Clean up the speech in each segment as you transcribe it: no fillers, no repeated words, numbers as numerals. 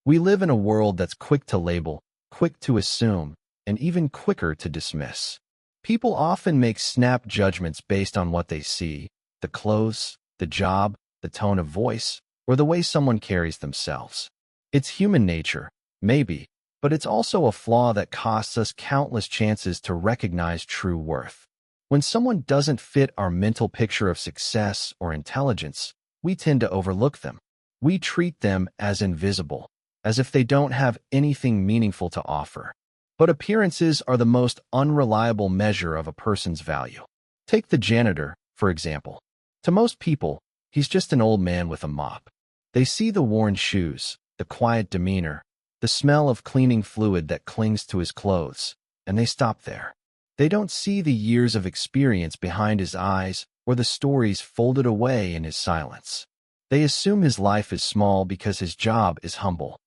We live in a world that's quick to label, quick to assume, and even quicker to dismiss. People often make snap judgments based on what they see, the clothes, the job, the tone of voice, or the way someone carries themselves. It's human nature, maybe, but it's also a flaw that costs us countless chances to recognize true worth. When someone doesn't fit our mental picture of success or intelligence, we tend to overlook them. We treat them as invisible, as if they don't have anything meaningful to offer. But appearances are the most unreliable measure of a person's value. Take the janitor, for example. To most people, he's just an old man with a mop. They see the worn shoes, the quiet demeanor, the smell of cleaning fluid that clings to his clothes, and they stop there. They don't see the years of experience behind his eyes or the stories folded away in his silence. They assume his life is small because his job is humble.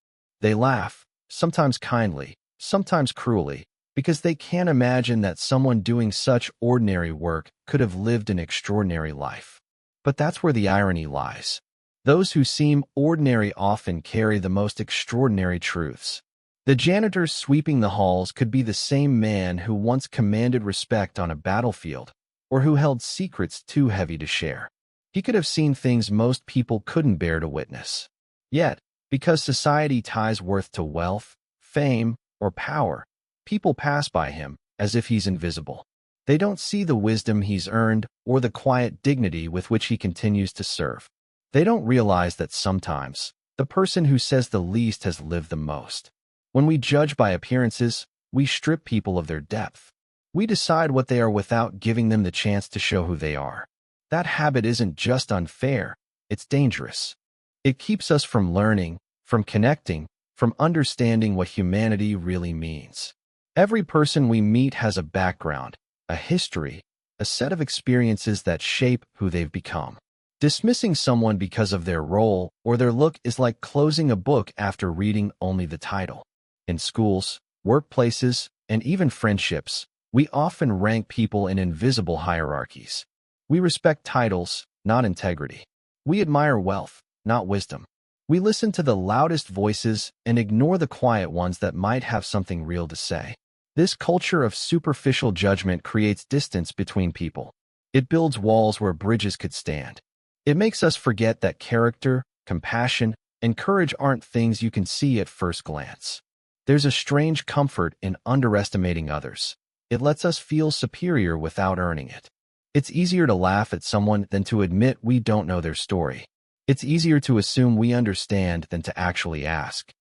They laugh, sometimes kindly, sometimes cruelly, because they can't imagine that someone doing such ordinary work could have lived an extraordinary life. But that's where the irony lies. Those who seem ordinary often carry the most extraordinary truths. The janitor sweeping the halls could be the same man who once commanded respect on a battlefield, or who held secrets too heavy to share. He could have seen things most people couldn't bear to witness. Yet, because society ties worth to wealth, fame, or power, people pass by him as if he's invisible. They don't see the wisdom he's earned or the quiet dignity with which he continues to serve. They don't realize that sometimes, the person who says the least has lived the most. When we judge by appearances, we strip people of their depth. We decide what they are without giving them the chance to show who they are. That habit isn't just unfair, it's dangerous. It keeps us from learning, from connecting, from understanding what humanity really means. Every person we meet has a background, a history, a set of experiences that shape who they've become. Dismissing someone because of their role or their look is like closing a book after reading only the title. In schools, workplaces, and even friendships, we often rank people in invisible hierarchies. We respect titles, not integrity. We admire wealth, not wisdom. We listen to the loudest voices and ignore the quiet ones that might have something real to say. This culture of superficial judgment creates distance between people. It builds walls where bridges could stand. It makes us forget that character, compassion, and courage aren't things you can see at first glance. There's a strange comfort in underestimating others. It lets us feel superior without earning it. It's easier to laugh at someone than to admit we don't know their story. It's easier to assume we understand than to actually ask.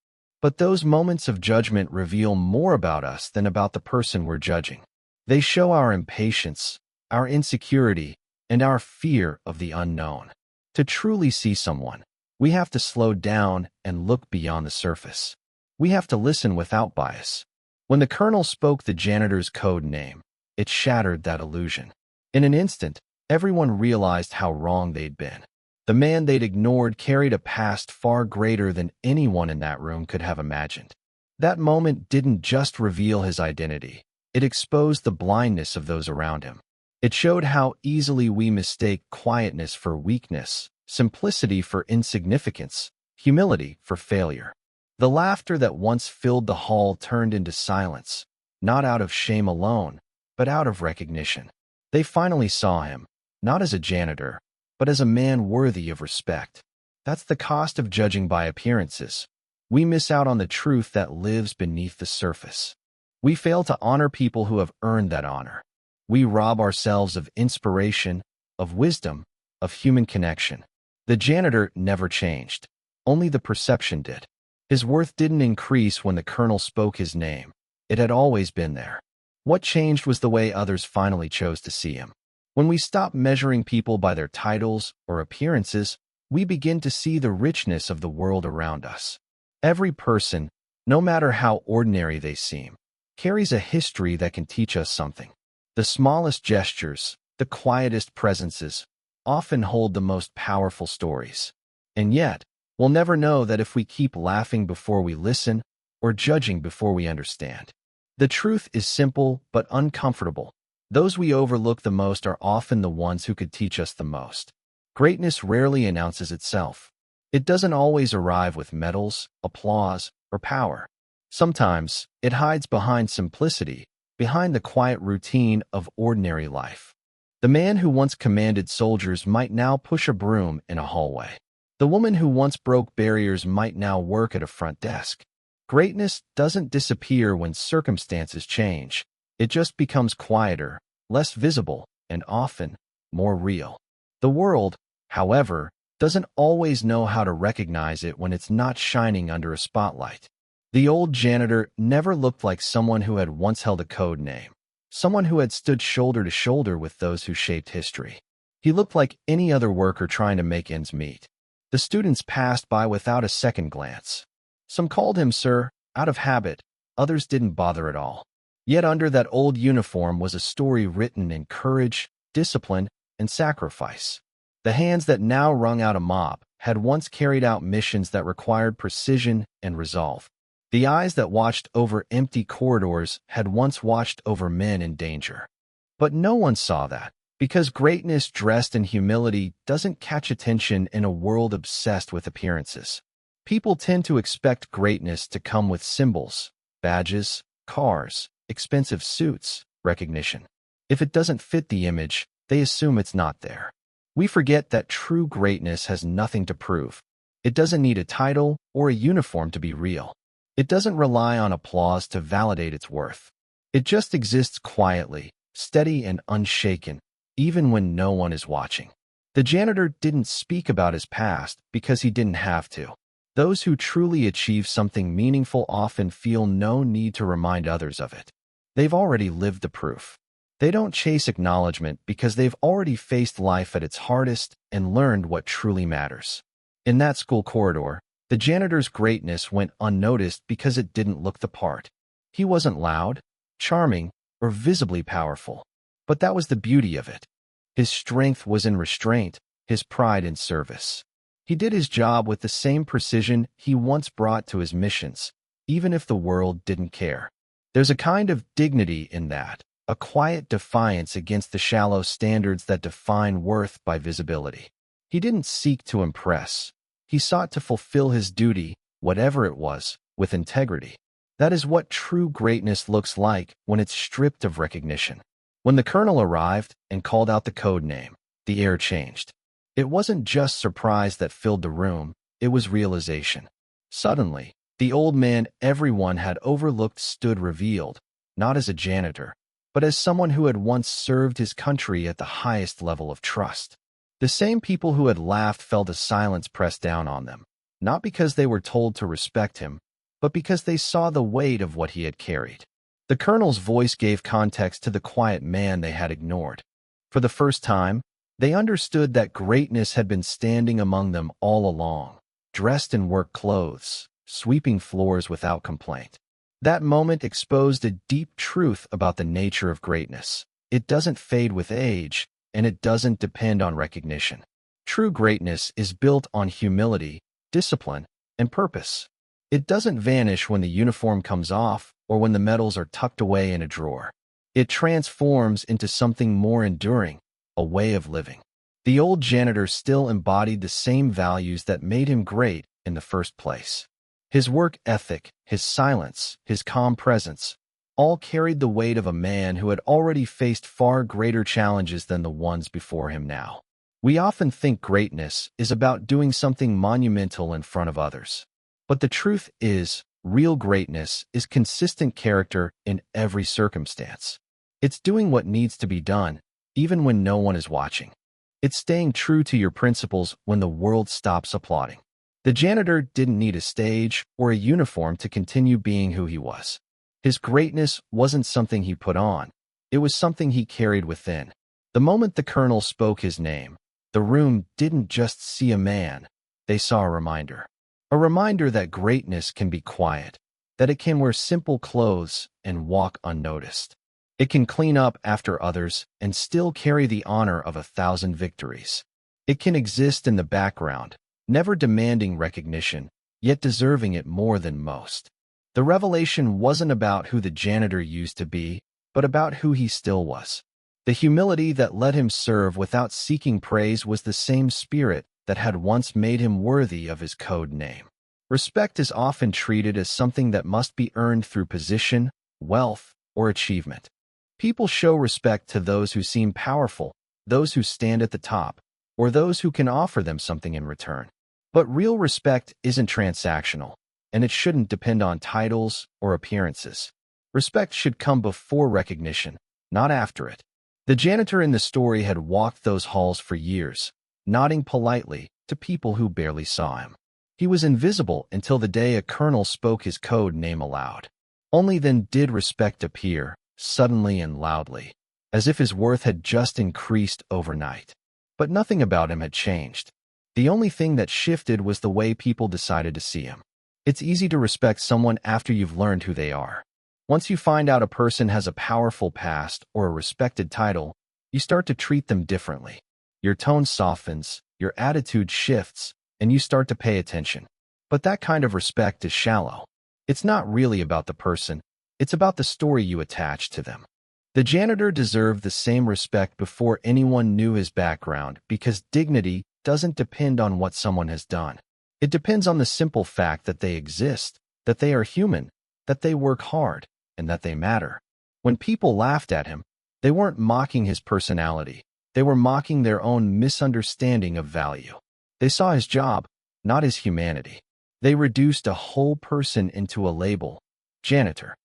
But those moments of judgment reveal more about us than about the person we're judging. They show our impatience, our insecurity, and our fear of the unknown. To truly see someone, we have to slow down and look beyond the surface. We have to listen without bias. When the colonel spoke the janitor's code name, it shattered that illusion. In an instant, everyone realized how wrong they'd been. The man they'd ignored carried a past far greater than anyone in that room could have imagined. That moment didn't just reveal his identity. It exposed the blindness of those around him. It showed how easily we mistake quietness for weakness, simplicity for insignificance, humility for failure. The laughter that once filled the hall turned into silence, not out of shame alone, but out of recognition. They finally saw him, not as a janitor, but as a man worthy of respect. That's the cost of judging by appearances. We miss out on the truth that lives beneath the surface. We fail to honor people who have earned that honor. We rob ourselves of inspiration, of wisdom, of human connection. The janitor never changed. Only the perception did. His worth didn't increase when the colonel spoke his name. It had always been there. What changed was the way others finally chose to see him. When we stop measuring people by their titles or appearances, we begin to see the richness of the world around us. Every person, no matter how ordinary they seem, carries a history that can teach us something. The smallest gestures, the quietest presences, often hold the most powerful stories. And yet, we'll never know that if we keep laughing before we listen or judging before we understand. The truth is simple but uncomfortable. Those we overlook the most are often the ones who could teach us the most. Greatness rarely announces itself. It doesn't always arrive with medals, applause, or power. Sometimes it hides behind simplicity, behind the quiet routine of ordinary life. The man who once commanded soldiers might now push a broom in a hallway. The woman who once broke barriers might now work at a front desk. Greatness doesn't disappear when circumstances change. It just becomes quieter, less visible, and often more real. The world, however, doesn't always know how to recognize it when it's not shining under a spotlight. The old janitor never looked like someone who had once held a code name, someone who had stood shoulder to shoulder with those who shaped history. He looked like any other worker trying to make ends meet. The students passed by without a second glance. Some called him sir, out of habit, others didn't bother at all. Yet under that old uniform was a story written in courage, discipline, and sacrifice. The hands that now wrung out a mop had once carried out missions that required precision and resolve. The eyes that watched over empty corridors had once watched over men in danger. But no one saw that, because greatness dressed in humility doesn't catch attention in a world obsessed with appearances. People tend to expect greatness to come with symbols, badges, cars, expensive suits, recognition. If it doesn't fit the image, they assume it's not there. We forget that true greatness has nothing to prove. It doesn't need a title or a uniform to be real. It doesn't rely on applause to validate its worth. It just exists quietly, steady and unshaken, even when no one is watching. The janitor didn't speak about his past because he didn't have to. Those who truly achieve something meaningful often feel no need to remind others of it. They've already lived the proof. They don't chase acknowledgement because they've already faced life at its hardest and learned what truly matters. In that school corridor, the janitor's greatness went unnoticed because it didn't look the part. He wasn't loud, charming, or visibly powerful, but that was the beauty of it. His strength was in restraint, his pride in service. He did his job with the same precision he once brought to his missions, even if the world didn't care. There's a kind of dignity in that, a quiet defiance against the shallow standards that define worth by visibility. He didn't seek to impress. He sought to fulfill his duty, whatever it was, with integrity. That is what true greatness looks like when it's stripped of recognition. When the colonel arrived and called out the code name, the air changed. It wasn't just surprise that filled the room, it was realization. Suddenly, the old man everyone had overlooked stood revealed, not as a janitor, but as someone who had once served his country at the highest level of trust. The same people who had laughed felt a silence press down on them, not because they were told to respect him, but because they saw the weight of what he had carried. The colonel's voice gave context to the quiet man they had ignored. For the first time, they understood that greatness had been standing among them all along, dressed in work clothes, sweeping floors without complaint. That moment exposed a deep truth about the nature of greatness. It doesn't fade with age, and it doesn't depend on recognition. True greatness is built on humility, discipline, and purpose. It doesn't vanish when the uniform comes off or when the medals are tucked away in a drawer. It transforms into something more enduring, a way of living. The old janitor still embodied the same values that made him great in the first place. His work ethic, his silence, his calm presence, all carried the weight of a man who had already faced far greater challenges than the ones before him now. We often think greatness is about doing something monumental in front of others. But the truth is, real greatness is consistent character in every circumstance. It's doing what needs to be done, even when no one is watching. It's staying true to your principles when the world stops applauding. The janitor didn't need a stage or a uniform to continue being who he was. His greatness wasn't something he put on. It was something he carried within. The moment the colonel spoke his name, the room didn't just see a man. They saw a reminder. A reminder that greatness can be quiet, that it can wear simple clothes and walk unnoticed. It can clean up after others and still carry the honor of 1,000 victories. It can exist in the background, never demanding recognition, yet deserving it more than most. The revelation wasn't about who the janitor used to be, but about who he still was. The humility that let him serve without seeking praise was the same spirit that had once made him worthy of his code name. Respect is often treated as something that must be earned through position, wealth, or achievement. People show respect to those who seem powerful, those who stand at the top, or those who can offer them something in return. But real respect isn't transactional, and it shouldn't depend on titles or appearances. Respect should come before recognition, not after it. The janitor in the story had walked those halls for years, nodding politely to people who barely saw him. He was invisible until the day a colonel spoke his code name aloud. Only then did respect appear, suddenly and loudly, as if his worth had just increased overnight. But nothing about him had changed. The only thing that shifted was the way people decided to see him. It's easy to respect someone after you've learned who they are. Once you find out a person has a powerful past or a respected title, you start to treat them differently. Your tone softens, your attitude shifts, and you start to pay attention. But that kind of respect is shallow. It's not really about the person, it's about the story you attach to them. The janitor deserved the same respect before anyone knew his background because dignity doesn't depend on what someone has done. It depends on the simple fact that they exist, that they are human, that they work hard, and that they matter. When people laughed at him, they weren't mocking his personality. They were mocking their own misunderstanding of value. They saw his job, not his humanity. They reduced a whole person into a label, janitor.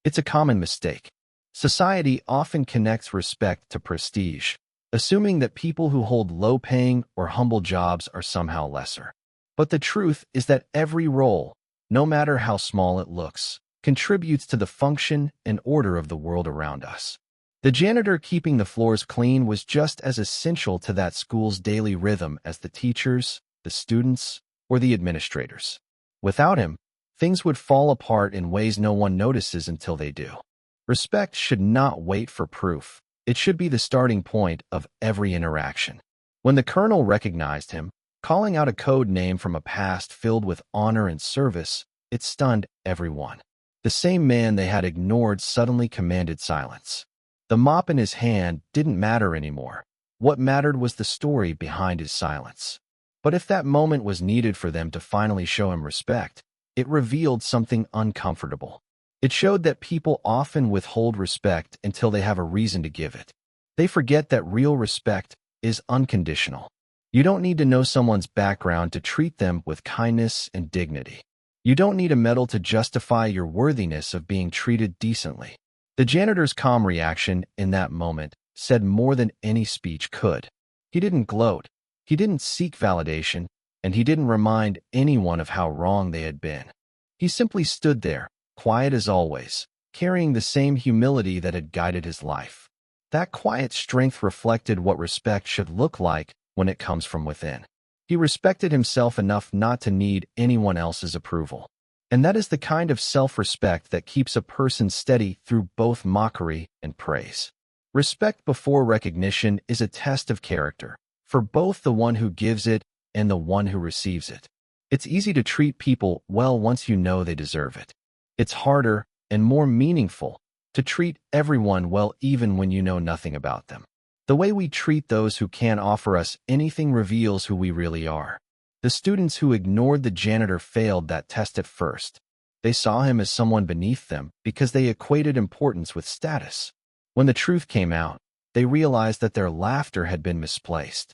It's a common mistake. Society often connects respect to prestige, assuming that people who hold low-paying or humble jobs are somehow lesser. But the truth is that every role, no matter how small it looks, contributes to the function and order of the world around us. The janitor keeping the floors clean was just as essential to that school's daily rhythm as the teachers, the students, or the administrators. Without him, things would fall apart in ways no one notices until they do. Respect should not wait for proof. It should be the starting point of every interaction. When the colonel recognized him, calling out a code name from a past filled with honor and service, it stunned everyone. The same man they had ignored suddenly commanded silence. The mop in his hand didn't matter anymore. What mattered was the story behind his silence. But if that moment was needed for them to finally show him respect, it revealed something uncomfortable. It showed that people often withhold respect until they have a reason to give it. They forget that real respect is unconditional. You don't need to know someone's background to treat them with kindness and dignity. You don't need a medal to justify your worthiness of being treated decently. The janitor's calm reaction in that moment said more than any speech could. He didn't gloat, he didn't seek validation, and he didn't remind anyone of how wrong they had been. He simply stood there, quiet as always, carrying the same humility that had guided his life. That quiet strength reflected what respect should look like when it comes from within. He respected himself enough not to need anyone else's approval. And that is the kind of self-respect that keeps a person steady through both mockery and praise. Respect before recognition is a test of character, for both the one who gives it and the one who receives it. It's easy to treat people well once you know they deserve it. It's harder and more meaningful to treat everyone well even when you know nothing about them. The way we treat those who can't offer us anything reveals who we really are. The students who ignored the janitor failed that test at first. They saw him as someone beneath them because they equated importance with status. When the truth came out, they realized that their laughter had been misplaced.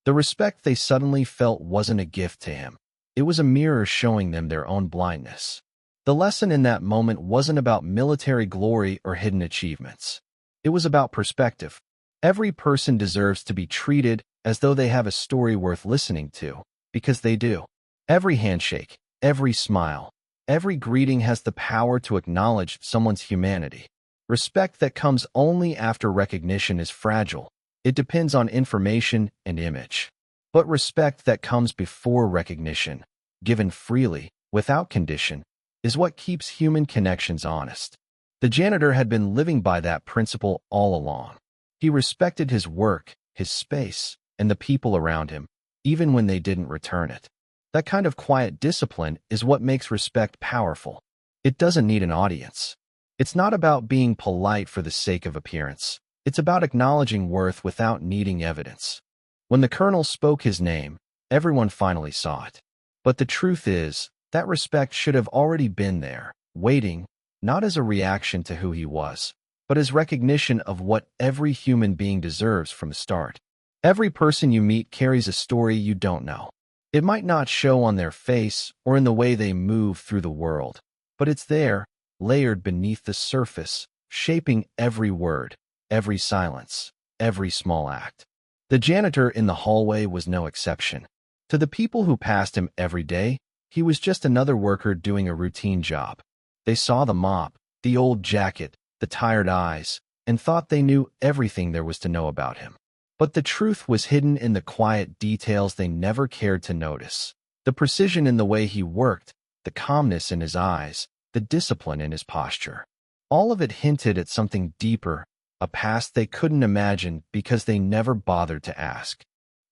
The respect they suddenly felt wasn't a gift to him. It was a mirror showing them their own blindness. The lesson in that moment wasn't about military glory or hidden achievements. It was about perspective. Every person deserves to be treated as though they have a story worth listening to, because they do. Every handshake, every smile, every greeting has the power to acknowledge someone's humanity. Respect that comes only after recognition is fragile. It depends on information and image. But respect that comes before recognition, given freely, without condition, is what keeps human connections honest. The janitor had been living by that principle all along. He respected his work, his space, and the people around him, even when they didn't return it. That kind of quiet discipline is what makes respect powerful. It doesn't need an audience. It's not about being polite for the sake of appearance. It's about acknowledging worth without needing evidence. When the colonel spoke his name, Everyone finally saw it. But the truth is, that respect should have already been there, waiting, not as a reaction to who he was, but as recognition of what every human being deserves from the start. Every person you meet carries a story you don't know. It might not show on their face or in the way they move through the world, but it's there, layered beneath the surface, shaping every word, every silence, every small act. The janitor in the hallway was no exception. To the people who passed him every day, he was just another worker doing a routine job. They saw the mop, the old jacket, the tired eyes, and thought they knew everything there was to know about him. But the truth was hidden in the quiet details they never cared to notice. The precision in the way he worked, the calmness in his eyes, the discipline in his posture. All of it hinted at something deeper, a past they couldn't imagine because they never bothered to ask.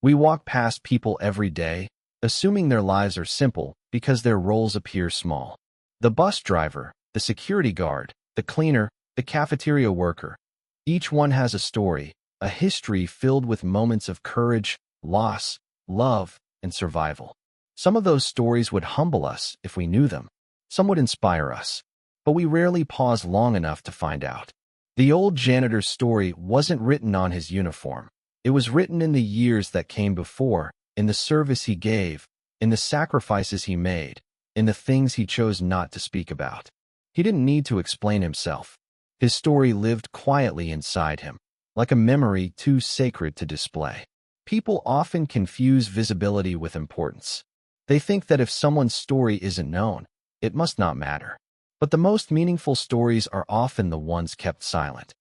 We walk past people every day, assuming their lives are simple because their roles appear small. The bus driver, the security guard, the cleaner, the cafeteria worker. Each one has a story, a history filled with moments of courage, loss, love, and survival. Some of those stories would humble us if we knew them. Some would inspire us. But we rarely pause long enough to find out. The old janitor's story wasn't written on his uniform. It was written in the years that came before, in the service he gave, in the sacrifices he made, in the things he chose not to speak about. He didn't need to explain himself. His story lived quietly inside him, like a memory too sacred to display. People often confuse visibility with importance. They think that if someone's story isn't known, it must not matter. But the most meaningful stories are often the ones kept silent.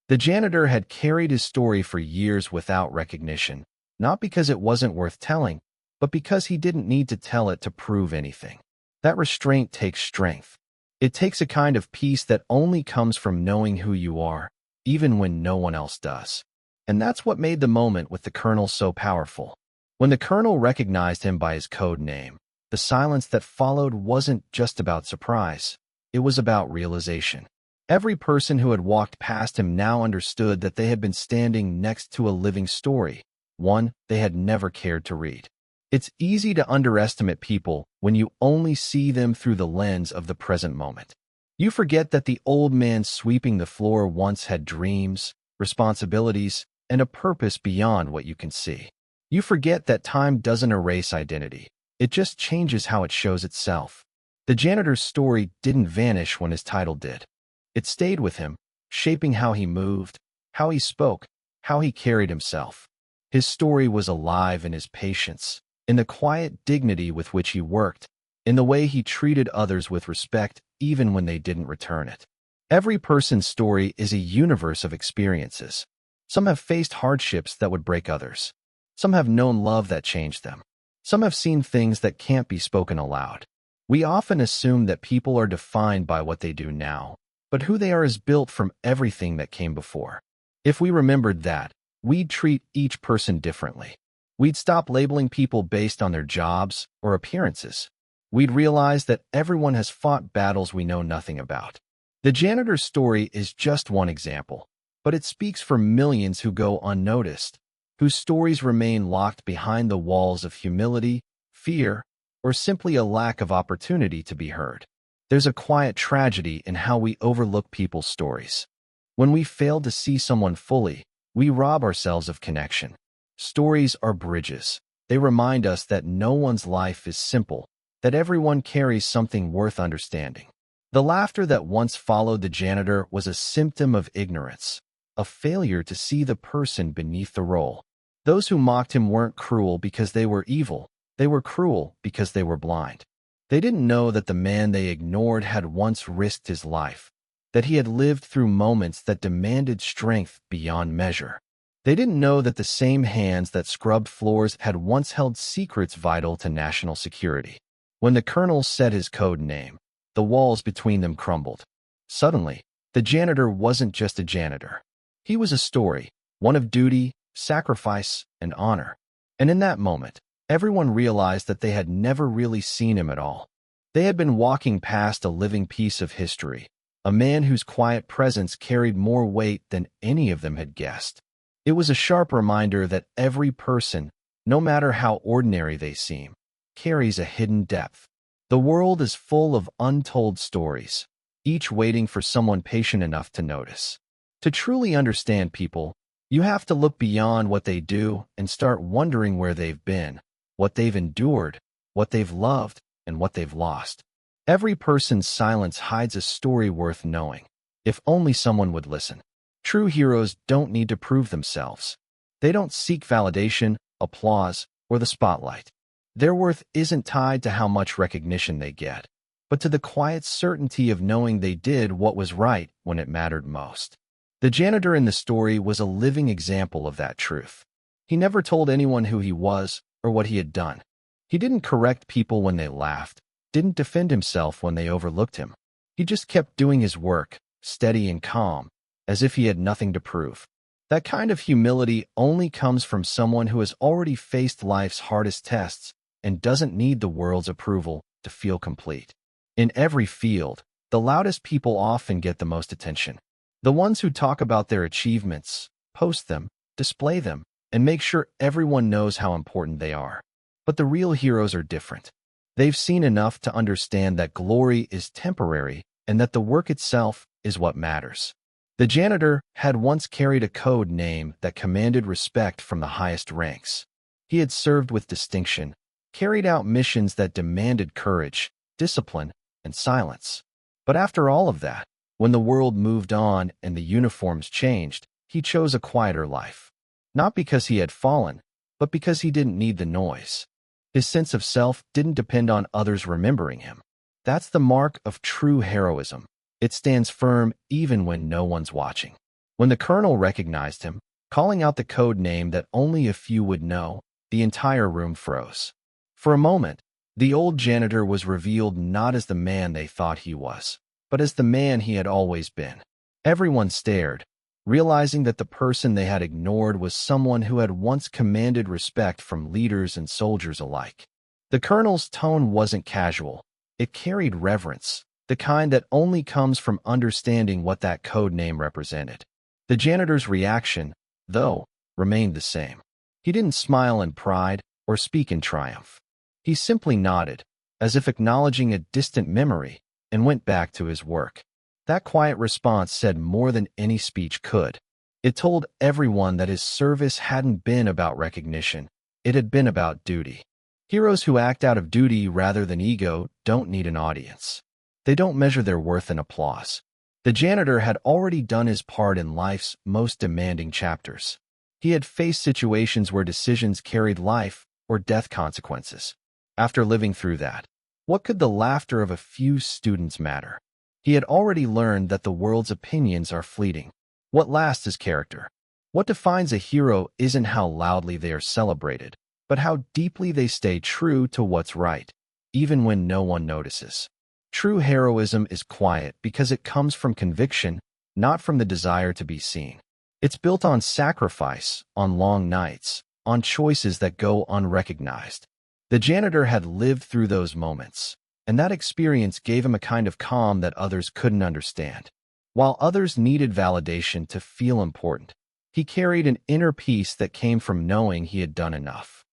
The janitor had carried his story for years without recognition, not because it wasn't worth telling, but because he didn't need to tell it to prove anything. That restraint takes strength. It takes a kind of peace that only comes from knowing who you are, even when no one else does. And that's what made the moment with the colonel so powerful. When the colonel recognized him by his code name, the silence that followed wasn't just about surprise. It was about realization. Every person who had walked past him now understood that they had been standing next to a living story, one they had never cared to read. It's easy to underestimate people when you only see them through the lens of the present moment. You forget that the old man sweeping the floor once had dreams, responsibilities, and a purpose beyond what you can see. You forget that time doesn't erase identity. It just changes how it shows itself. The janitor's story didn't vanish when his title did. It stayed with him, shaping how he moved, how he spoke, how he carried himself. His story was alive in his patience, in the quiet dignity with which he worked, in the way he treated others with respect even when they didn't return it. Every person's story is a universe of experiences. Some have faced hardships that would break others. Some have known love that changed them. Some have seen things that can't be spoken aloud. We often assume that people are defined by what they do now, but who they are is built from everything that came before. If we remembered that, we'd treat each person differently. We'd stop labeling people based on their jobs or appearances. We'd realize that everyone has fought battles we know nothing about. The janitor's story is just one example, but it speaks for millions who go unnoticed, whose stories remain locked behind the walls of humility, fear, or simply a lack of opportunity to be heard. There's a quiet tragedy in how we overlook people's stories. When we fail to see someone fully, we rob ourselves of connection. Stories are bridges. They remind us that no one's life is simple, that everyone carries something worth understanding. The laughter that once followed the janitor was a symptom of ignorance, a failure to see the person beneath the role. Those who mocked him weren't cruel because they were evil. They were cruel because they were blind. They didn't know that the man they ignored had once risked his life, that he had lived through moments that demanded strength beyond measure. They didn't know that the same hands that scrubbed floors had once held secrets vital to national security. When the colonel said his code name, the walls between them crumbled. Suddenly, the janitor wasn't just a janitor. He was a story, one of duty, sacrifice, and honor. And in that moment, everyone realized that they had never really seen him at all. They had been walking past a living piece of history, a man whose quiet presence carried more weight than any of them had guessed. It was a sharp reminder that every person, no matter how ordinary they seem, carries a hidden depth. The world is full of untold stories, each waiting for someone patient enough to notice. To truly understand people, you have to look beyond what they do and start wondering where they've been, what they've endured, what they've loved, and what they've lost. Every person's silence hides a story worth knowing, if only someone would listen. True heroes don't need to prove themselves. They don't seek validation, applause, or the spotlight. Their worth isn't tied to how much recognition they get, but to the quiet certainty of knowing they did what was right when it mattered most. The janitor in the story was a living example of that truth. He never told anyone who he was or what he had done. He didn't correct people when they laughed, didn't defend himself when they overlooked him. He just kept doing his work, steady and calm, as if he had nothing to prove. That kind of humility only comes from someone who has already faced life's hardest tests and doesn't need the world's approval to feel complete. In every field, the loudest people often get the most attention. The ones who talk about their achievements, post them, display them, and make sure everyone knows how important they are. But the real heroes are different. They've seen enough to understand that glory is temporary and that the work itself is what matters. The janitor had once carried a code name that commanded respect from the highest ranks. He had served with distinction, carried out missions that demanded courage, discipline, and silence. But after all of that, when the world moved on and the uniforms changed, he chose a quieter life. Not because he had fallen, but because he didn't need the noise. His sense of self didn't depend on others remembering him. That's the mark of true heroism. It stands firm even when no one's watching. When the colonel recognized him, calling out the code name that only a few would know, the entire room froze. For a moment, the old janitor was revealed not as the man they thought he was, but as the man he had always been. Everyone stared, realizing that the person they had ignored was someone who had once commanded respect from leaders and soldiers alike. The colonel's tone wasn't casual. It carried reverence, the kind that only comes from understanding what that code name represented. The janitor's reaction, though, remained the same. He didn't smile in pride or speak in triumph. He simply nodded, as if acknowledging a distant memory, and went back to his work. That quiet response said more than any speech could. It told everyone that his service hadn't been about recognition. It had been about duty. Heroes who act out of duty rather than ego don't need an audience. They don't measure their worth in applause. The janitor had already done his part in life's most demanding chapters. He had faced situations where decisions carried life or death consequences. After living through that, what could the laughter of a few students matter? He had already learned that the world's opinions are fleeting. What lasts is character. What defines a hero isn't how loudly they are celebrated, but how deeply they stay true to what's right, even when no one notices. True heroism is quiet because it comes from conviction, not from the desire to be seen. It's built on sacrifice, on long nights, on choices that go unrecognized. The janitor had lived through those moments, and that experience gave him a kind of calm that others couldn't understand. While others needed validation to feel important, he carried an inner peace that came from knowing he had done enough.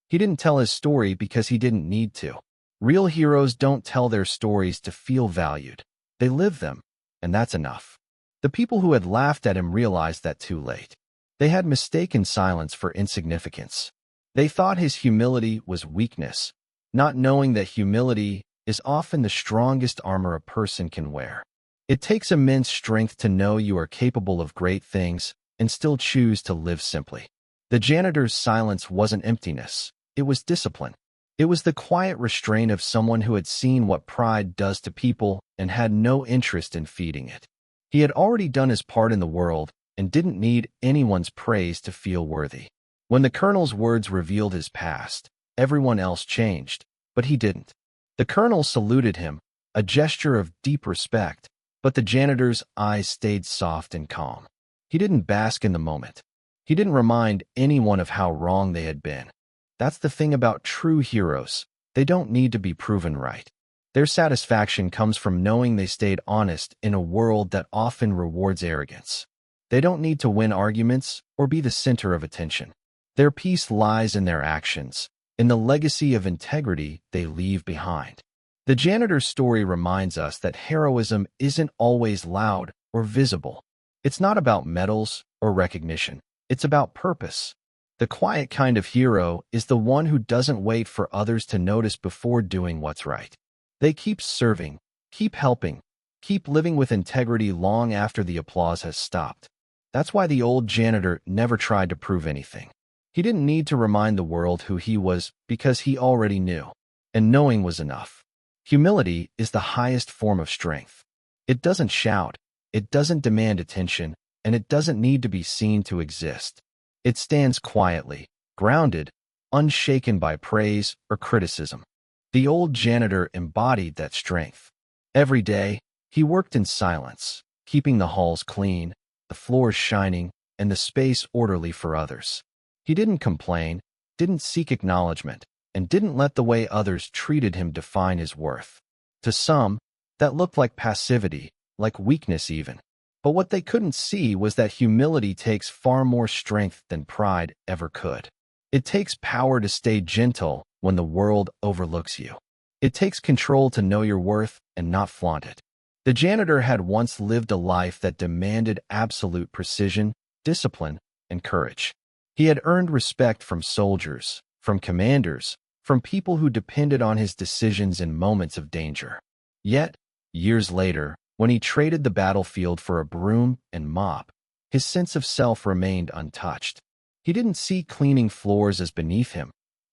He didn't tell his story because he didn't need to. Real heroes don't tell their stories to feel valued. They live them, and that's enough. The people who had laughed at him realized that too late. They had mistaken silence for insignificance. They thought his humility was weakness, not knowing that humility is often the strongest armor a person can wear. It takes immense strength to know you are capable of great things and still choose to live simply. The janitor's silence wasn't emptiness. It was discipline. It was the quiet restraint of someone who had seen what pride does to people and had no interest in feeding it. He had already done his part in the world and didn't need anyone's praise to feel worthy. When the colonel's words revealed his past, everyone else changed, but he didn't. The colonel saluted him, a gesture of deep respect, but the janitor's eyes stayed soft and calm. He didn't bask in the moment. He didn't remind anyone of how wrong they had been. That's the thing about true heroes. They don't need to be proven right. Their satisfaction comes from knowing they stayed honest in a world that often rewards arrogance. They don't need to win arguments or be the center of attention. Their peace lies in their actions, in the legacy of integrity they leave behind. The janitor's story reminds us that heroism isn't always loud or visible. It's not about medals or recognition. It's about purpose. The quiet kind of hero is the one who doesn't wait for others to notice before doing what's right. They keep serving, keep helping, keep living with integrity long after the applause has stopped. That's why the old janitor never tried to prove anything. He didn't need to remind the world who he was because he already knew, and knowing was enough. Humility is the highest form of strength. It doesn't shout, it doesn't demand attention, and it doesn't need to be seen to exist. It stands quietly, grounded, unshaken by praise or criticism. The old janitor embodied that strength. Every day, he worked in silence, keeping the halls clean, the floors shining, and the space orderly for others. He didn't complain, didn't seek acknowledgement, and didn't let the way others treated him define his worth. To some, that looked like passivity, like weakness even. But what they couldn't see was that humility takes far more strength than pride ever could. It takes power to stay gentle when the world overlooks you. It takes control to know your worth and not flaunt it. The janitor had once lived a life that demanded absolute precision, discipline, and courage. He had earned respect from soldiers, from commanders, from people who depended on his decisions in moments of danger. Yet, years later, when he traded the battlefield for a broom and mop, his sense of self remained untouched. He didn't see cleaning floors as beneath him.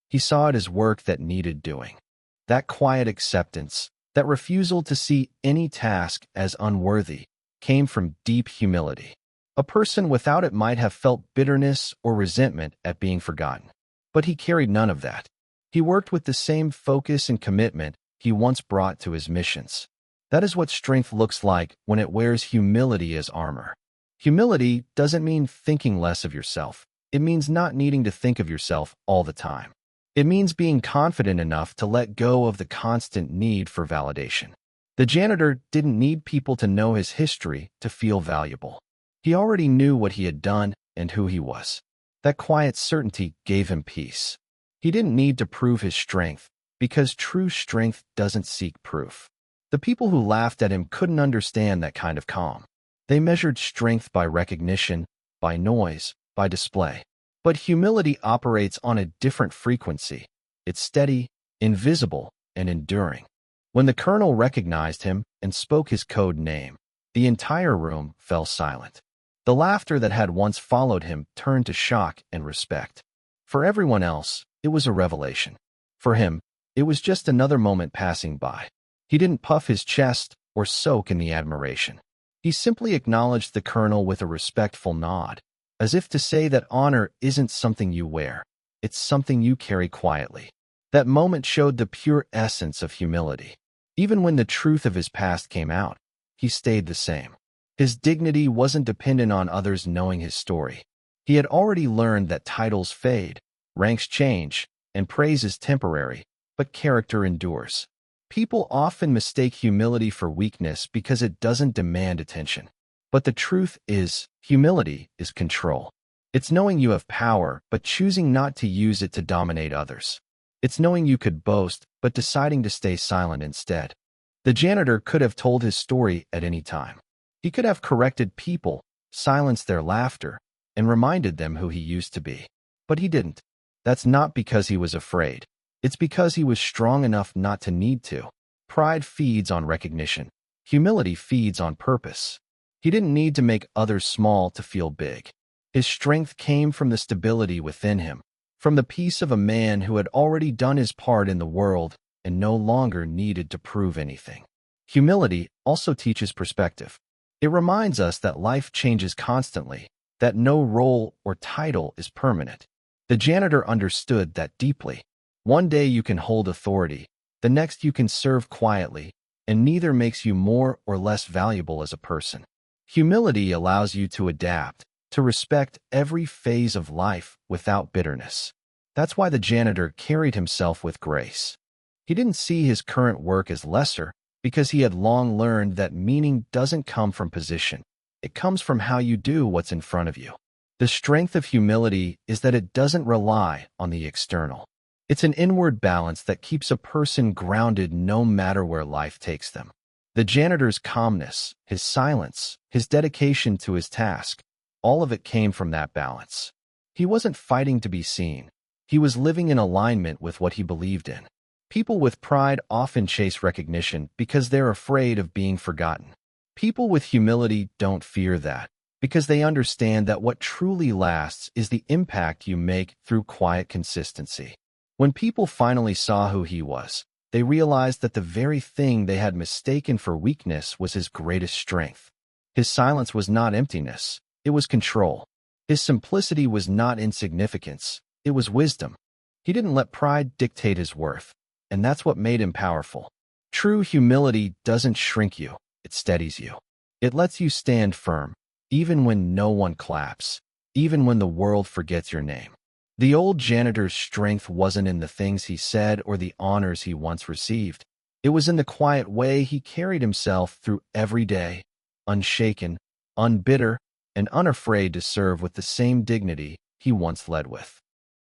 He saw it as work that needed doing. That quiet acceptance, that refusal to see any task as unworthy, came from deep humility. A person without it might have felt bitterness or resentment at being forgotten. But he carried none of that. He worked with the same focus and commitment he once brought to his missions. That is what strength looks like when it wears humility as armor. Humility doesn't mean thinking less of yourself. It means not needing to think of yourself all the time. It means being confident enough to let go of the constant need for validation. The janitor didn't need people to know his history to feel valuable. He already knew what he had done and who he was. That quiet certainty gave him peace. He didn't need to prove his strength, because true strength doesn't seek proof. The people who laughed at him couldn't understand that kind of calm. They measured strength by recognition, by noise, by display. But humility operates on a different frequency. It's steady, invisible, and enduring. When the colonel recognized him and spoke his code name, the entire room fell silent. The laughter that had once followed him turned to shock and respect. For everyone else, it was a revelation. For him, it was just another moment passing by. He didn't puff his chest or soak in the admiration. He simply acknowledged the colonel with a respectful nod, as if to say that honor isn't something you wear, it's something you carry quietly. That moment showed the pure essence of humility. Even when the truth of his past came out, he stayed the same. His dignity wasn't dependent on others knowing his story. He had already learned that titles fade, ranks change, and praise is temporary, but character endures. People often mistake humility for weakness because it doesn't demand attention. But the truth is, humility is control. It's knowing you have power, but choosing not to use it to dominate others. It's knowing you could boast, but deciding to stay silent instead. The janitor could have told his story at any time. He could have corrected people, silenced their laughter, and reminded them who he used to be. But he didn't. That's not because he was afraid. It's because he was strong enough not to need to. Pride feeds on recognition. Humility feeds on purpose. He didn't need to make others small to feel big. His strength came from the stability within him, from the peace of a man who had already done his part in the world and no longer needed to prove anything. Humility also teaches perspective. It reminds us that life changes constantly, that no role or title is permanent. The janitor understood that deeply. One day you can hold authority, the next you can serve quietly, and neither makes you more or less valuable as a person. Humility allows you to adapt, to respect every phase of life without bitterness. That's why the janitor carried himself with grace. He didn't see his current work as lesser, because he had long learned that meaning doesn't come from position. It comes from how you do what's in front of you. The strength of humility is that it doesn't rely on the external. It's an inward balance that keeps a person grounded no matter where life takes them. The janitor's calmness, his silence, his dedication to his task, all of it came from that balance. He wasn't fighting to be seen. He was living in alignment with what he believed in. People with pride often chase recognition because they're afraid of being forgotten. People with humility don't fear that, because they understand that what truly lasts is the impact you make through quiet consistency. When people finally saw who he was, they realized that the very thing they had mistaken for weakness was his greatest strength. His silence was not emptiness, it was control. His simplicity was not insignificance, it was wisdom. He didn't let pride dictate his worth, and that's what made him powerful. True humility doesn't shrink you, it steadies you. It lets you stand firm, even when no one claps, even when the world forgets your name. The old janitor's strength wasn't in the things he said or the honors he once received. It was in the quiet way he carried himself through every day, unshaken, unbitter, and unafraid to serve with the same dignity he once led with.